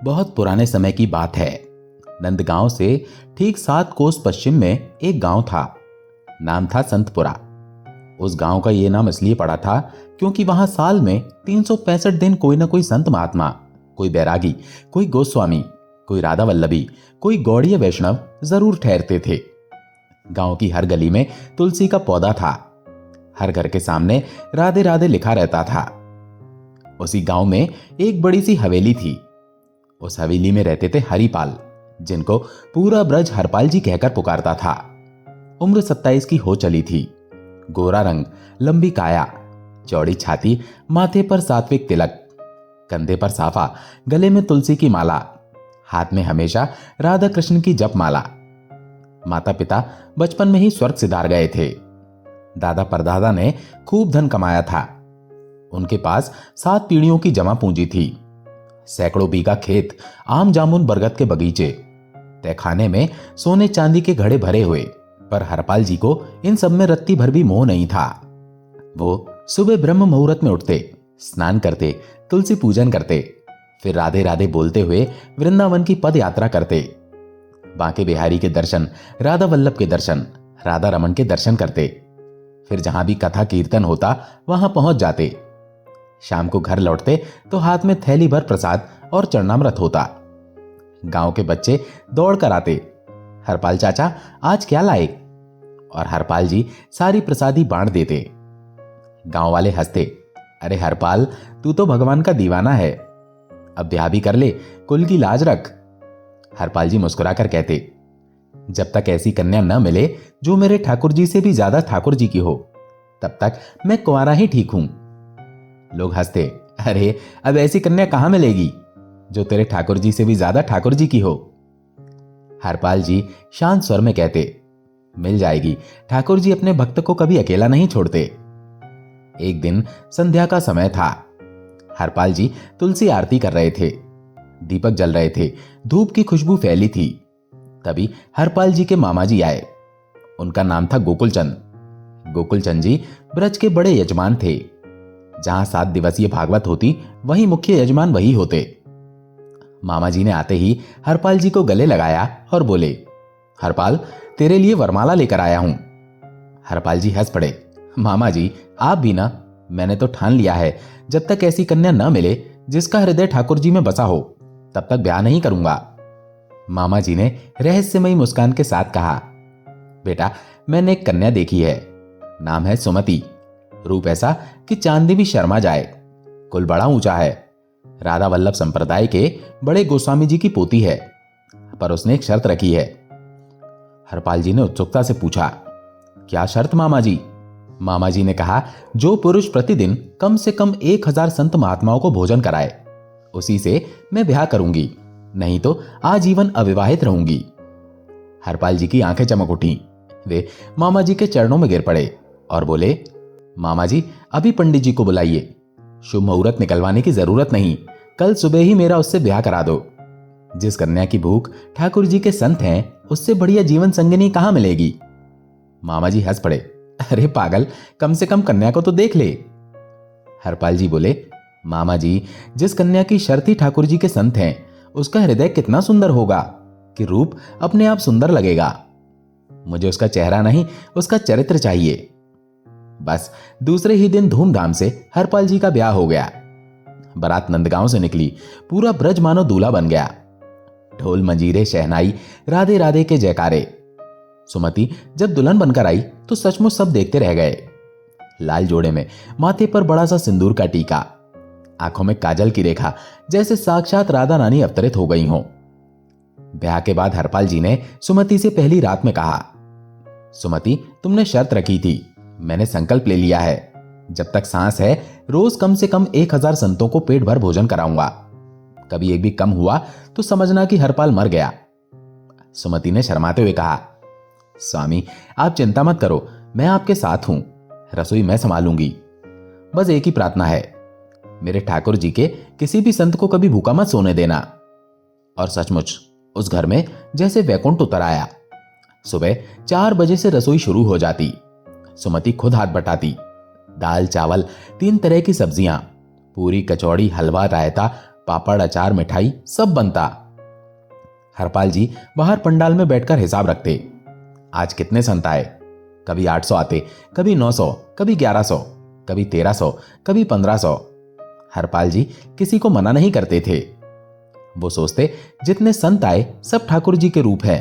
बहुत पुराने समय की बात है। नंदगांव से ठीक 7 कोस पश्चिम में एक गांव था। नाम था संतपुरा। उस गांव का ये नाम इसलिए पड़ा था क्योंकि वहां साल में 365 दिन कोई ना कोई संत महात्मा, कोई बैरागी, कोई गोस्वामी, कोई राधा वल्लभी, कोई गौड़ीय वैष्णव जरूर ठहरते थे। गांव की हर गली में तुलसी का पौधा था। हर घर के सामने राधे राधे लिखा रहता था। उसी गांव में एक बड़ी सी हवेली थी। उस हवेली में रहते थे हरिपाल, जिनको पूरा ब्रज हरपाल जी कहकर पुकारता था। उम्र 27 की हो चली थी। गोरा रंग, लंबी काया, चौड़ी छाती, माथे पर सात्विक तिलक, कंधे पर साफा, गले में तुलसी की माला, हाथ में हमेशा राधा कृष्ण की जप माला। माता पिता बचपन में ही स्वर्ग सिधार गए थे। दादा परदादा ने खूब धन कमाया था। उनके पास 7 पीढ़ियों की जमा पूंजी थी। सैकड़ों बीघा खेत, आम जामुन बरगद के बगीचे, तहखाने में सोने चांदी के घड़े भरे हुए। पर हरपाल जी को इन सब में रत्ती भर भी मोह नहीं था। वो सुबह ब्रह्म मुहूर्त में उठते, स्नान करते, तुलसी पूजन करते, फिर राधे राधे बोलते हुए वृंदावन की पद यात्रा करते। बांके बिहारी के दर्शन, राधा वल्लभ के दर्शन, राधा रमन के दर्शन करते। फिर जहां भी कथा कीर्तन होता वहां पहुंच जाते। शाम को घर लौटते तो हाथ में थैली भर प्रसाद और चरणामृत होता। गांव के बच्चे दौड़ कर आते, हरपाल चाचा आज क्या लाए? और हरपाल जी सारी प्रसादी बांट देते। गांव वाले हंसते, अरे हरपाल, तू तो भगवान का दीवाना है, अब ब्याह भी कर ले, कुल की लाज रख। हरपाल जी मुस्कुराकर कहते, जब तक ऐसी कन्या न मिले जो मेरे ठाकुर जी से भी ज्यादा ठाकुर जी की हो, तब तक मैं कुंवारा ही ठीक हूं। लोग हंसते, अरे अब ऐसी कन्या कहां मिलेगी जो तेरे ठाकुर जी से भी ज्यादा ठाकुर जी की हो। हरपाल जी शांत स्वर में कहते, मिल जाएगी, ठाकुर जी अपने भक्त को कभी अकेला नहीं छोड़ते। एक दिन संध्या का समय था। हरपाल जी तुलसी आरती कर रहे थे। दीपक जल रहे थे, धूप की खुशबू फैली थी। तभी हरपाल जी के मामा जी आए। उनका नाम था गोकुलचंद। गोकुलचंद जी ब्रज के बड़े यजमान थे। जहां 7 दिवसीय भागवत होती, वहीं मुख्य यजमान वही होते। मामा जी ने आते ही हरपाल जी को गले लगाया और बोले, हरपाल, तेरे लिए वरमाला लेकर आया हूं। हरपाल जी हंस पड़े, मामा जी आप भी ना, मैंने तो ठान लिया है जब तक ऐसी कन्या न मिले जिसका हृदय ठाकुर जी में बसा हो, तब तक ब्याह नहीं करूंगा। मामा जी ने रहस्यमयी मुस्कान के साथ कहा, बेटा मैंने एक कन्या देखी है, नाम है सुमति। रूप ऐसा कि चांदी भी शर्मा जाए। कुल बड़ा ऊंचा है। राधा वल्लभ संप्रदाय के बड़े गोस्वामी जी की पोती है। पर उसने एक शर्त रखी है। हरपाल जी ने उत्सुकता से पूछा, क्या शर्त मामा जी? मामा जी ने कहा, जो पुरुष प्रतिदिन कम से कम 1000 संत महात्माओं को भोजन कराए, उसी से मैं ब्याह करूंगी, नहीं तो आजीवन अविवाहित रहूंगी। हरपाल जी की आंखें चमक उठी। वे मामा जी के चरणों में गिर पड़े और बोले, मामा जी अभी पंडित जी को बुलाइए। शुभ मुहूर्त निकलवाने की जरूरत नहीं, कल सुबह ही मेरा उससे ब्याह करा दो। जिस कन्या की भूख ठाकुर जी के संत हैं, उससे बढ़िया जीवन संगिनी कहां मिलेगी। मामा जी हंस पड़े, अरे पागल, कम से कम कन्या को तो देख ले। हरपाल जी बोले, मामा जी जिस कन्या की शर्त ही ठाकुर जी के संत हैं, उसका हृदय कितना सुंदर होगा कि रूप अपने आप सुंदर लगेगा। मुझे उसका चेहरा नहीं, उसका चरित्र चाहिए। बस दूसरे ही दिन धूमधाम से हरपाल जी का ब्याह हो गया। बारात नंदगांव से निकली, पूरा ब्रज मानो दूल्हा बन गया। ढोल मंजीरे शहनाई, राधे राधे के जयकारे। सुमति जब दुल्हन बनकर आई तो सचमुच सब देखते रह गए। लाल जोड़े में, माथे पर बड़ा सा सिंदूर का टीका, आंखों में काजल की रेखा, जैसे साक्षात राधा रानी अवतरित हो गई हों। ब्याह के बाद हरपाल जी ने सुमति से पहली रात में कहा, सुमति तुमने शर्त रखी थी, मैंने संकल्प ले लिया है, जब तक सांस है रोज कम से कम 1000 संतों को पेट भर भोजन कराऊंगा। कभी एक भी कम हुआ तो समझना कि हरपाल मर गया। सुमति ने शर्माते हुए कहा, स्वामी आप चिंता मत करो, मैं आपके साथ हूं, रसोई मैं संभालूंगी। बस एक ही प्रार्थना है, मेरे ठाकुर जी के किसी भी संत को कभी भूखा मत सोने देना। और सचमुच उस घर में जैसे वैकुंठ उतर आया। सुबह 4 बजे से रसोई शुरू हो जाती। सुमति खुद हाथ बटाती। दाल चावल, 3 तरह की सब्जियां, पूरी कचौड़ी, हलवा, रायता, पापड़, अचार, मिठाई सब बनता। हरपाल जी बाहर पंडाल में बैठकर हिसाब रखते। आज कितने संत आए? कभी 800 आते, कभी 900, कभी 1100, कभी 1300, कभी 1500। हरपाल जी किसी को मना नहीं करते थे। वो सोचते जितने संत आए सब ठाकुर जी के रूप हैं,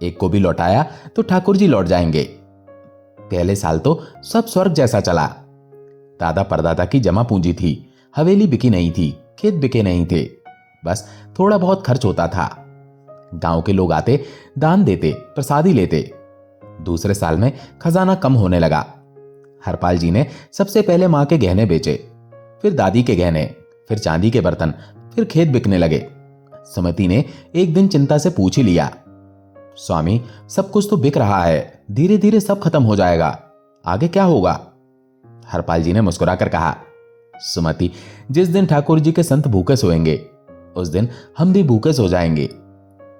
एक को भी लौटाया तो ठाकुर जी लौट जाएंगे। पहले साल तो सब स्वर्ग जैसा चला। दादा परदादा की जमा पूंजी थी, हवेली बिकी नहीं थी, खेत बिके नहीं थे, बस थोड़ा बहुत खर्च होता था। गांव के लोग आते, दान देते, प्रसादी लेते। दूसरे साल में खजाना कम होने लगा। हरपाल जी ने सबसे पहले मां के गहने बेचे, फिर दादी के गहने, फिर चांदी के बर्तन, फिर खेत बिकने लगे। सुमति ने एक दिन चिंता से पूछ ही लिया, स्वामी सब कुछ तो बिक रहा है, धीरे धीरे सब खत्म हो जाएगा, आगे क्या होगा? हरपाल जी ने मुस्कुराकर कहा, सुमति जिस दिन ठाकुर जी के संत भूखे सोएंगे उस दिन हम भी भूखे सो जाएंगे।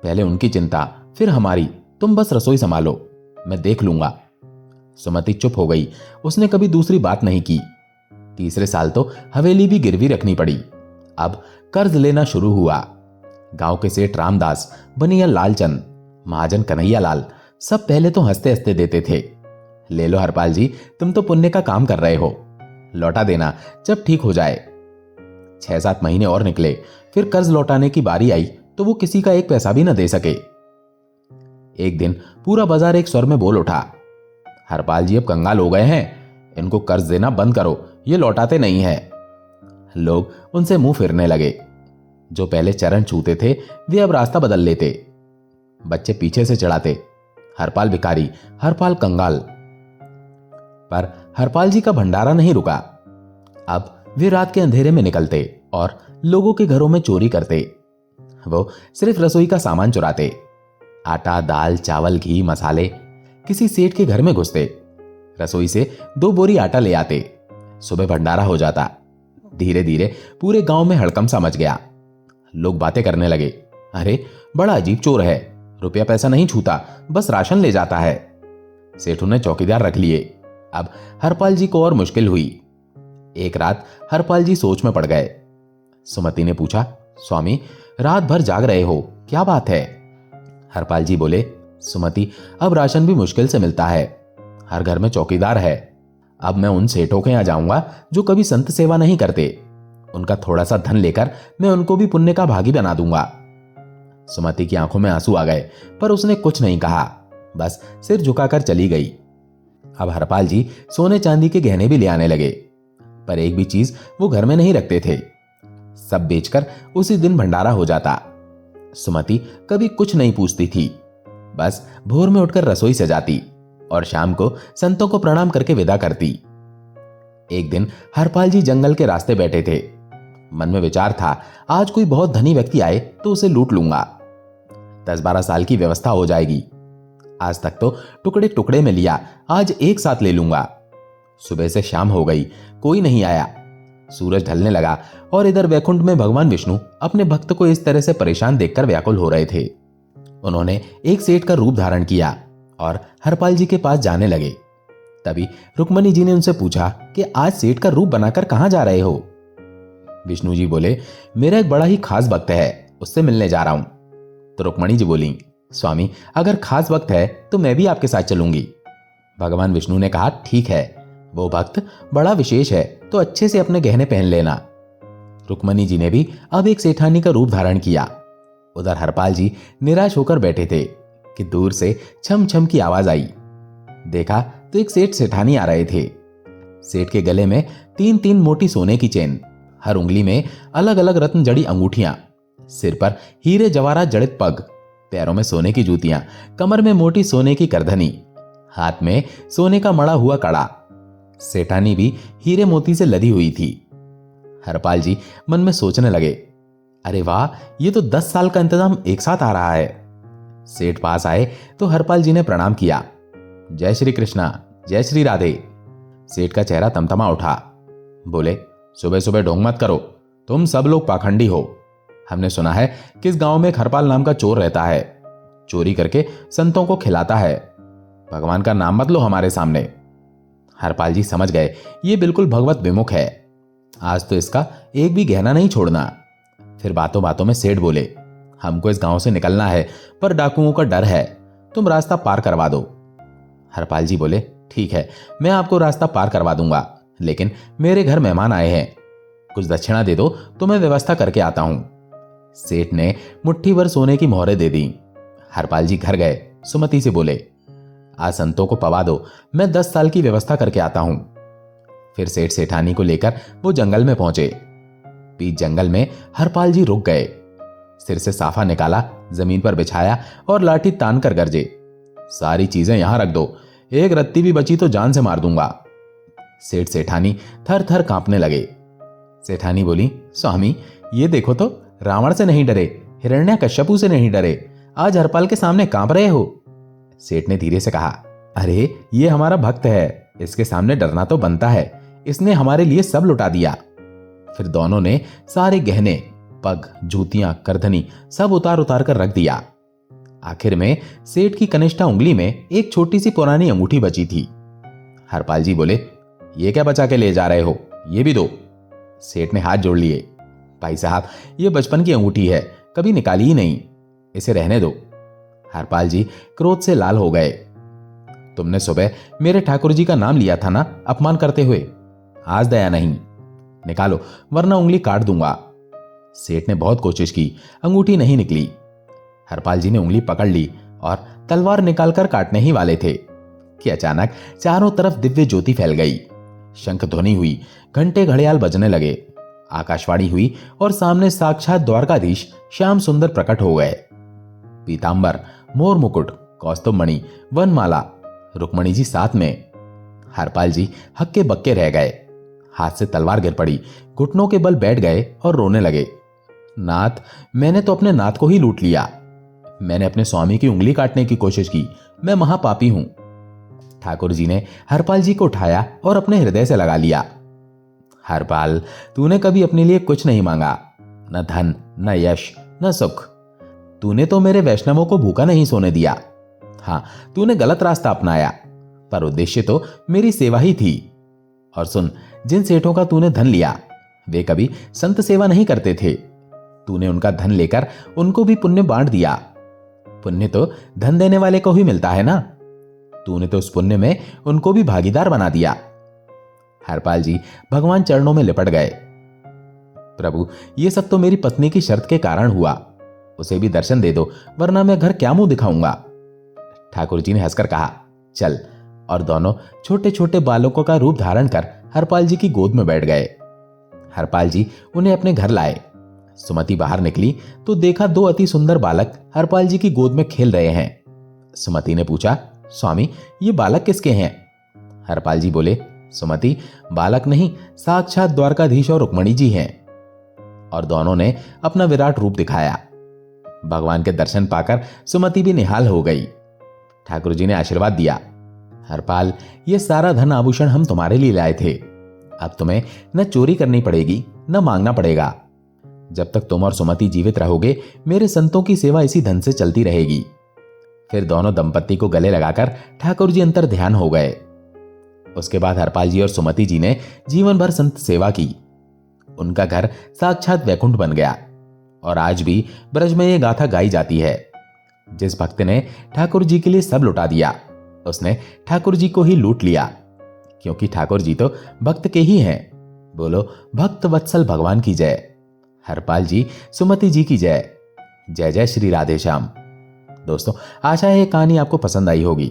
पहले उनकी चिंता फिर हमारी, तुम बस रसोई संभालो, मैं देख लूंगा। सुमति चुप हो गई, उसने कभी दूसरी बात नहीं की। तीसरे साल तो हवेली भी गिरवी रखनी पड़ी। अब कर्ज लेना शुरू हुआ। गांव के सेठ रामदास, बनिया लालचंद, महाजन कन्हैया लाल सब पहले तो हंसते हंसते देते थे, ले लो हरपाल जी, तुम तो पुण्य का काम कर रहे हो, लौटा देना जब ठीक हो जाए। 6-7 महीने और निकले, फिर कर्ज लौटाने की बारी आई तो वो किसी का एक पैसा भी न दे सके। एक दिन पूरा बाजार एक स्वर में बोल उठा, हरपाल जी अब कंगाल हो गए हैं, इनको कर्ज देना बंद करो, ये लौटाते नहीं है। लोग उनसे मुंह फेरने लगे। जो पहले चरण छूते थे वे अब रास्ता बदल लेते। बच्चे पीछे से चढ़ाते, हरपाल भिखारी, हरपाल कंगाल। पर हरपाल जी का भंडारा नहीं रुका। अब वे रात के अंधेरे में निकलते और लोगों के घरों में चोरी करते। वो सिर्फ रसोई का सामान चुराते, आटा, दाल, चावल, घी, मसाले। किसी सेठ के घर में घुसते, रसोई से 2 बोरी आटा ले आते। सुबह भंडारा हो जाता। धीरे धीरे पूरे गांव में हड़कंप सा मच गया। लोग बातें करने लगे, अरे बड़ा अजीब चोर है, रुपया पैसा नहीं छूता, बस राशन ले जाता है। सेठों ने चौकीदार रख लिए। अब हरपाल जी को और मुश्किल हुई। एक रात हरपाल जी सोच में पड़ गए। सुमति ने पूछा, स्वामी रात भर जाग रहे हो, क्या बात है? हरपाल जी बोले, सुमति अब राशन भी मुश्किल से मिलता है, हर घर में चौकीदार है। अब मैं उन सेठों के यहां जाऊंगा जो कभी संत सेवा नहीं करते, उनका थोड़ा सा धन लेकर मैं उनको भी पुण्य का भागी बना दूंगा। सुमति की आंखों में आंसू आ गए, पर उसने कुछ नहीं कहा, बस सिर झुकाकर चली गई। अब हरपाल जी सोने चांदी के गहने भी ले आने लगे, पर एक भी चीज वो घर में नहीं रखते थे। सब बेचकर उसी दिन भंडारा हो जाता। सुमति कभी कुछ नहीं पूछती थी, बस भोर में उठकर रसोई सजाती और शाम को संतों को प्रणाम करके विदा करती। एक दिन हरपाल जी जंगल के रास्ते बैठे थे। मन में विचार था, आज कोई बहुत धनी व्यक्ति आए तो उसे लूट लूंगा, 10-12 साल की व्यवस्था हो जाएगी। आज तक तो टुकड़े टुकड़े में लिया, आज एक साथ ले लूंगा। सुबह से शाम हो गई, कोई नहीं आया। सूरज ढलने लगा और इधर वैकुंठ में भगवान विष्णु अपने भक्त को इस तरह से परेशान देखकर व्याकुल हो रहे थे। उन्होंने एक सेठ का रूप धारण किया और हरपाल जी के पास जाने लगे। तभी रुक्मणी जी ने उनसे पूछा कि आज सेठ का रूप बनाकर कहां जा रहे हो? विष्णु जी बोले, मेरा एक बड़ा ही खास भक्त है, उससे मिलने जा रहा हूं। तो रुक्मणी जी बोली, स्वामी अगर खास भक्त है तो मैं भी आपके साथ चलूंगी। भगवान विष्णु ने कहा, ठीक है, वो भक्त बड़ा विशेष है तो अच्छे से अपने गहने पहन लेना। रुक्मणी जी ने भी अब एक सेठानी का रूप धारण किया। उधर हरपाल जी निराश होकर बैठे थे कि दूर से छम छम की आवाज आई। देखा तो एक सेठ सेठानी आ रहे थे। सेठ के गले में 3-3 मोटी सोने की चेन, हर उंगली में अलग अलग रत्न जड़ी अंगूठियां, सिर पर हीरे जवाहरात जड़ित पग, पैरों में सोने की जूतियां, कमर में मोटी सोने की करधनी, हाथ में सोने का मड़ा हुआ कड़ा। सेठानी भी हीरे मोती से लदी हुई थी। हरपाल जी मन में सोचने लगे, अरे वाह, ये तो 10 साल का इंतजाम एक साथ आ रहा है। सेठ पास आए तो हरपाल जी ने प्रणाम किया। जय श्री कृष्णा, जय श्री राधे। सेठ का चेहरा तमतमा उठा। बोले, सुबह सुबह ढोंग मत करो, तुम सब लोग पाखंडी हो। हमने सुना है कि इस गांव में एक हरपाल नाम का चोर रहता है, चोरी करके संतों को खिलाता है। भगवान का नाम मत लो हमारे सामने। हरपाल जी समझ गए ये बिल्कुल भगवत विमुख है, आज तो इसका एक भी गहना नहीं छोड़ना। फिर बातों बातों में सेठ बोले, हमको इस गांव से निकलना है, पर डाकुओं का डर है, तुम रास्ता पार करवा दो। हरपाल जी बोले, ठीक है, मैं आपको रास्ता पार करवा दूंगा, लेकिन मेरे घर मेहमान आए हैं, कुछ दक्षिणा दे दो तो मैं व्यवस्था करके आता हूं। सेठ ने मुट्ठी भर सोने की मोहरें दे दी। हरपाल जी घर गए। सुमति से बोले, आज संतों को पवा दो, मैं 10 साल की व्यवस्था करके आता हूं। फिर सेठ सेठानी को लेकर वो जंगल में पहुंचे। बीच जंगल में हरपाल जी रुक गए। सिर से साफा निकाला, जमीन पर बिछाया और लाठी तान कर गरजे, सारी चीजें यहां रख दो, एक रत्ती भी बची तो जान से मार दूंगा। सेठ सेठानी थर थर कांपने लगे। सेठानी बोली, स्वामी ये देखो तो, रावण से नहीं डरे, हिरण्यकश्यपु से नहीं डरे, आज हरपाल के सामने कांप रहे हो। सेठ ने धीरे से कहा, अरे ये हमारा भक्त है, इसके सामने डरना तो बनता है, इसने हमारे लिए सब लुटा दिया। फिर दोनों ने सारे गहने, पग, जूतियां, करधनी सब उतार उतार कर रख दिया। आखिर में सेठ की कनिष्ठा उंगली में एक छोटी सी पुरानी अंगूठी बची थी। हरपाल जी बोले, ये क्या बचा के ले जा रहे हो, ये भी दो। सेठ ने हाथ जोड़ लिए, भाई साहब ये बचपन की अंगूठी है, कभी निकाली ही नहीं, इसे रहने दो। हरपाल जी क्रोध से लाल हो गए। तुमने सुबह मेरे ठाकुर जी का नाम लिया था ना, अपमान करते हुए, आज दया नहीं, निकालो वरना उंगली काट दूंगा। सेठ ने बहुत कोशिश की, अंगूठी नहीं निकली। हरपाल जी ने उंगली पकड़ ली और तलवार निकालकर काटने ही वाले थे कि अचानक चारों तरफ दिव्य ज्योति फैल गई। शंख ध्वनि हुई, घंटे घड़ियाल बजने लगे, आकाशवाणी हुई और सामने साक्षात द्वारकाधीश श्याम सुंदर प्रकट हो गए। पीतांबर, मोर मुकुट, कौस्तुभमणि, वनमाला, रुक्मणी जी साथ में। हरपाल जी हक्के बक्के रह गए, हाथ से तलवार गिर पड़ी, घुटनों के बल बैठ गए और रोने लगे। नाथ, मैंने तो अपने नाथ को ही लूट लिया, मैंने अपने स्वामी की उंगली काटने की कोशिश की, मैं महापापी हूं। ठाकुर जी ने हरपाल जी को उठाया और अपने हृदय से लगा लिया। हरपाल, तूने कभी अपने लिए कुछ नहीं मांगा, न धन, न यश, न सुख। तूने तो मेरे वैष्णवों को भूखा नहीं सोने दिया। हाँ, तूने गलत रास्ता अपनाया, पर उद्देश्य तो मेरी सेवा ही थी। और सुन, जिन सेठों का तूने धन लिया, वे कभी संत सेवा नहीं करते थे। तूने उनका धन लेकर उनको भी पुण्य बांट दिया। पुण्य तो धन देने वाले को ही मिलता है ना, तूने तो उस पुण्य में उनको भी भागीदार बना दिया। हरपाल जी भगवान चरणों में लिपट गए। प्रभु, ये सब तो मेरी पत्नी की शर्त के कारण हुआ, उसे भी दर्शन दे दो, वरना मैं घर क्या मुंह दिखाऊंगा। ठाकुर जी ने हंसकर कहा, चल, और दोनों छोटे छोटे बालकों का रूप धारण कर हरपाल जी की गोद में बैठ गए। हरपाल जी उन्हें अपने घर लाए। सुमति बाहर निकली तो देखा 2 अति सुंदर बालक हरपाल जी की गोद में खेल रहे हैं। सुमति ने पूछा, स्वामी ये बालक किसके हैं? हरपाल जी बोले, सुमति, बालक नहीं, साक्षात द्वारकाधीश और रुक्मणी जी हैं। और दोनों ने अपना विराट रूप दिखाया। भगवान के दर्शन पाकर सुमति भी निहाल हो गई। ठाकुर जी ने आशीर्वाद दिया, हरपाल, ये सारा धन आभूषण हम तुम्हारे लिए लाए थे, अब तुम्हें न चोरी करनी पड़ेगी न मांगना पड़ेगा। जब तक तुम और सुमति जीवित रहोगे, मेरे संतों की सेवा इसी धन से चलती रहेगी। फिर दोनों दंपत्ति को गले लगाकर ठाकुर जी अंतर ध्यान हो गए। उसके बाद हरपाल जी और सुमति जी ने जीवन भर संत सेवा की। उनका घर साक्षात वैकुंठ बन गया। और आज भी ब्रज में ये गाथा गाई जाती है, जिस भक्त ने ठाकुर जी के लिए सब लुटा दिया, उसने ठाकुर जी को ही लूट लिया, क्योंकि ठाकुर जी तो भक्त के ही हैं। बोलो भक्त वत्सल भगवान की जय। हरपाल जी, सुमति जी की जय। जय जय श्री राधे श्याम। दोस्तों, आशा है ये कहानी आपको पसंद आई होगी।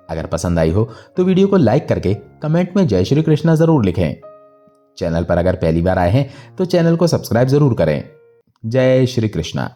अगर पसंद आई हो तो वीडियो को लाइक करके कमेंट में जय श्री कृष्णा जरूर लिखें। चैनल पर अगर पहली बार आए हैं तो चैनल को सब्सक्राइब जरूर करें। जय श्री कृष्णा।